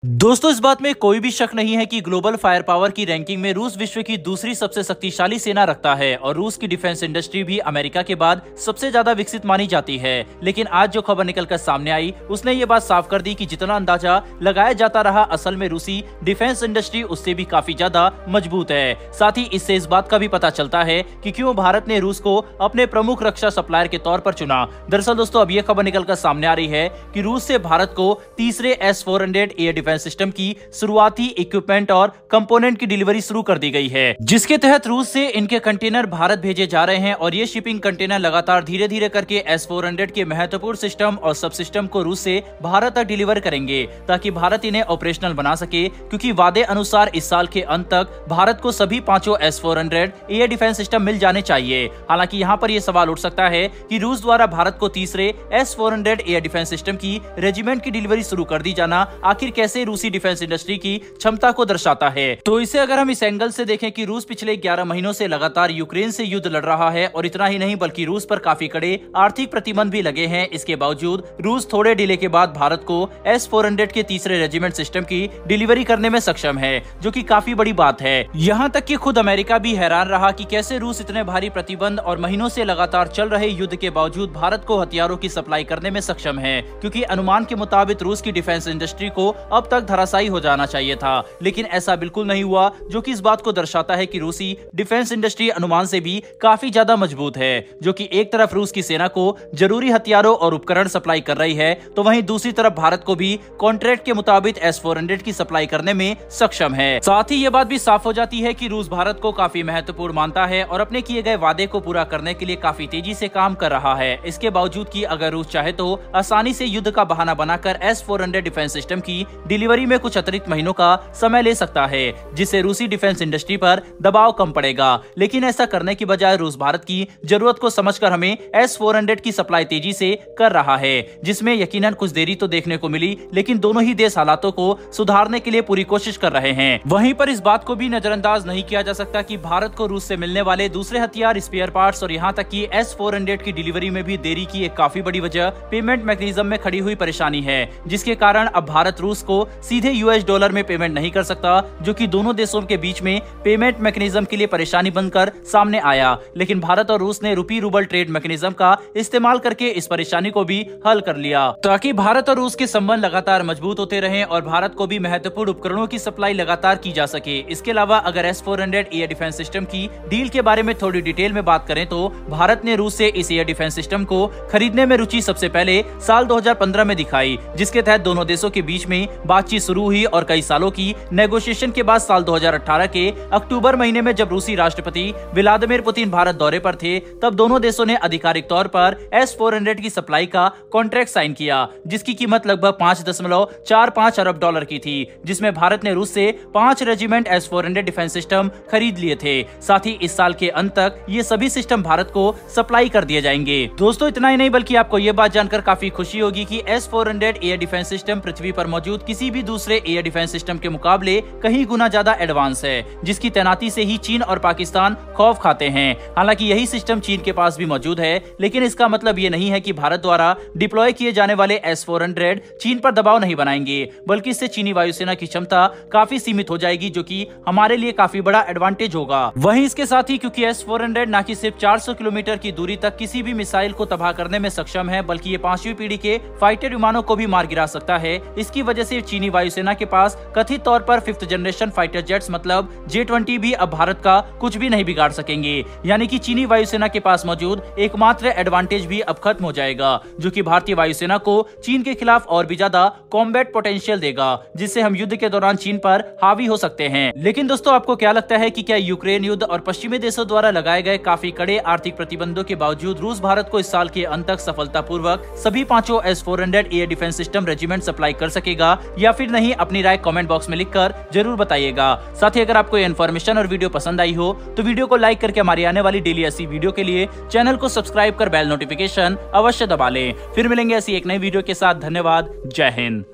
दोस्तों, इस बात में कोई भी शक नहीं है कि ग्लोबल फायर पावर की रैंकिंग में रूस विश्व की दूसरी सबसे शक्तिशाली सेना रखता है और रूस की डिफेंस इंडस्ट्री भी अमेरिका के बाद सबसे ज्यादा विकसित मानी जाती है। लेकिन आज जो खबर निकलकर सामने आई उसने ये बात साफ कर दी कि जितना अंदाजा लगाया जाता रहा, असल में रूसी डिफेंस इंडस्ट्री उससे भी काफी ज्यादा मजबूत है। साथ ही इससे इस बात का भी पता चलता है कि क्यों भारत ने रूस को अपने प्रमुख रक्षा सप्लायर के तौर पर चुना। दरअसल दोस्तों, अब यह खबर निकलकर सामने आ रही है कि रूस से भारत को तीसरे S-400 एयर डिफेंस सिस्टम की शुरुआती इक्विपमेंट और कंपोनेंट की डिलीवरी शुरू कर दी गई है, जिसके तहत रूस से इनके कंटेनर भारत भेजे जा रहे हैं और ये शिपिंग कंटेनर लगातार धीरे धीरे करके S-400 के महत्वपूर्ण सिस्टम और सब सिस्टम को रूस से भारत तक डिलीवर करेंगे ताकि भारत इन्हें ऑपरेशनल बना सके, क्योंकि वादे अनुसार इस साल के अंत तक भारत को सभी पांचों S-400 एयर डिफेंस सिस्टम मिल जाने चाहिए। हालांकि यहाँ पर यह सवाल उठ सकता है कि रूस द्वारा भारत को तीसरे S-400 एयर डिफेंस सिस्टम की रेजिमेंट की डिलीवरी शुरू कर दी जाना आखिर कैसे रूसी डिफेंस इंडस्ट्री की क्षमता को दर्शाता है। तो इसे अगर हम इस एंगल से देखें कि रूस पिछले 11 महीनों से लगातार यूक्रेन से युद्ध लड़ रहा है और इतना ही नहीं बल्कि रूस पर काफी कड़े आर्थिक प्रतिबंध भी लगे हैं, इसके बावजूद रूस थोड़े डिले के बाद भारत को S-400 के तीसरे रेजिमेंट सिस्टम की डिलीवरी करने में सक्षम है, जो कि काफी बड़ी बात है। यहाँ तक कि खुद अमेरिका भी हैरान रहा कि कैसे रूस इतने भारी प्रतिबंध और महीनों से लगातार चल रहे युद्ध के बावजूद भारत को हथियारों की सप्लाई करने में सक्षम है, क्योंकि अनुमान के मुताबिक रूस की डिफेंस इंडस्ट्री को अब तक धराशायी हो जाना चाहिए था, लेकिन ऐसा बिल्कुल नहीं हुआ, जो कि इस बात को दर्शाता है कि रूसी डिफेंस इंडस्ट्री अनुमान से भी काफी ज्यादा मजबूत है, जो कि एक तरफ रूस की सेना को जरूरी हथियारों और उपकरण सप्लाई कर रही है, तो वहीं दूसरी तरफ भारत को भी कॉन्ट्रैक्ट के मुताबिक S-400 की सप्लाई करने में सक्षम है। साथ ही ये बात भी साफ हो जाती है कि रूस भारत को काफी महत्वपूर्ण मानता है और अपने किए गए वादे को पूरा करने के लिए काफी तेजी से काम कर रहा है। इसके बावजूद कि अगर रूस चाहे तो आसानी से युद्ध का बहाना बनाकर S-400 डिफेंस सिस्टम की डिलीवरी में कुछ अतिरिक्त महीनों का समय ले सकता है, जिससे रूसी डिफेंस इंडस्ट्री पर दबाव कम पड़ेगा। लेकिन ऐसा करने की बजाय रूस भारत की जरूरत को समझकर हमें S-400 की सप्लाई तेजी से कर रहा है, जिसमें यकीनन कुछ देरी तो देखने को मिली, लेकिन दोनों ही देश हालातों को सुधारने के लिए पूरी कोशिश कर रहे हैं। वहीं पर इस बात को भी नजरअंदाज नहीं किया जा सकता कि भारत को रूस से मिलने वाले दूसरे हथियार, स्पेयर पार्ट्स और यहाँ तक कि S-400 की डिलीवरी में भी देरी की एक काफी बड़ी वजह पेमेंट मैकेनिज्म में खड़ी हुई परेशानी है, जिसके कारण अब भारत रूस को सीधे $US में पेमेंट नहीं कर सकता, जो कि दोनों देशों के बीच में पेमेंट मैकेनिज्म के लिए परेशानी बनकर सामने आया। लेकिन भारत और रूस ने रूपी रूबल ट्रेड मैकेनिज्म का इस्तेमाल करके इस परेशानी को भी हल कर लिया, ताकि भारत और रूस के संबंध लगातार मजबूत होते रहें और भारत को भी महत्वपूर्ण उपकरणों की सप्लाई लगातार की जा सके। इसके अलावा अगर S-400 एयर डिफेंस सिस्टम की डील के बारे में थोड़ी डिटेल में बात करें तो भारत ने रूस से इस एयर डिफेंस सिस्टम को खरीदने में रुचि सबसे पहले साल 2015 में दिखाई, जिसके तहत दोनों देशों के बीच में बातचीत शुरू हुई और कई सालों की नेगोशिएशन के बाद साल 2018 के अक्टूबर महीने में जब रूसी राष्ट्रपति व्लादिमीर पुतिन भारत दौरे पर थे, तब दोनों देशों ने आधिकारिक तौर पर S-400 की सप्लाई का कॉन्ट्रैक्ट साइन किया, जिसकी कीमत लगभग $5.45 अरब की थी, जिसमें भारत ने रूस से 5 रेजिमेंट S-400 डिफेंस सिस्टम खरीद लिए थे। साथ ही इस साल के अंत तक ये सभी सिस्टम भारत को सप्लाई कर दिए जाएंगे। दोस्तों, इतना ही नहीं बल्कि आपको ये बात जानकर काफी खुशी होगी कि S-400 एयर डिफेंस सिस्टम पृथ्वी पर मौजूद किसी भी दूसरे एयर डिफेंस सिस्टम के मुकाबले कहीं गुना ज्यादा एडवांस है, जिसकी तैनाती से ही चीन और पाकिस्तान खौफ खाते हैं। हालांकि यही सिस्टम चीन के पास भी मौजूद है, लेकिन इसका मतलब ये नहीं है कि भारत द्वारा डिप्लॉय किए जाने वाले S-400 चीन पर दबाव नहीं बनाएंगे, बल्कि इससे चीनी वायुसेना की क्षमता काफी सीमित हो जाएगी, जो कि हमारे लिए काफी बड़ा एडवांटेज होगा। वहीं इसके साथ ही क्योंकि S-400 न कि सिर्फ 400 किलोमीटर की दूरी तक किसी भी मिसाइल को तबाह करने में सक्षम है, बल्कि ये 5वीं पीढ़ी के फाइटर विमानों को भी मार गिरा सकता है। इसकी वजह से चीनी वायुसेना के पास कथित तौर पर 5th जनरेशन फाइटर जेट्स मतलब J-20 भी अब भारत का कुछ भी नहीं बिगाड़ सकेंगे, यानी कि चीनी वायुसेना के पास मौजूद एकमात्र एडवांटेज भी अब खत्म हो जाएगा, जो कि भारतीय वायुसेना को चीन के खिलाफ और भी ज्यादा कॉम्बैट पोटेंशियल देगा, जिससे हम युद्ध के दौरान चीन पर हावी हो सकते हैं। लेकिन दोस्तों, आपको क्या लगता है कि क्या यूक्रेन युद्ध और पश्चिमी देशों द्वारा लगाए गए काफी कड़े आर्थिक प्रतिबंधों के बावजूद रूस भारत को इस साल के अंत तक सफलतापूर्वक सभी पांचों S-400 air defence system regiment supply कर सकेगा या फिर नहीं? अपनी राय कमेंट बॉक्स में लिखकर जरूर बताइएगा। साथ ही अगर आपको ये इन्फॉर्मेशन और वीडियो पसंद आई हो तो वीडियो को लाइक करके हमारी आने वाली डेली ऐसी वीडियो के लिए चैनल को सब्सक्राइब कर बेल नोटिफिकेशन अवश्य दबा लें। फिर मिलेंगे ऐसी एक नई वीडियो के साथ। धन्यवाद। जय हिंद।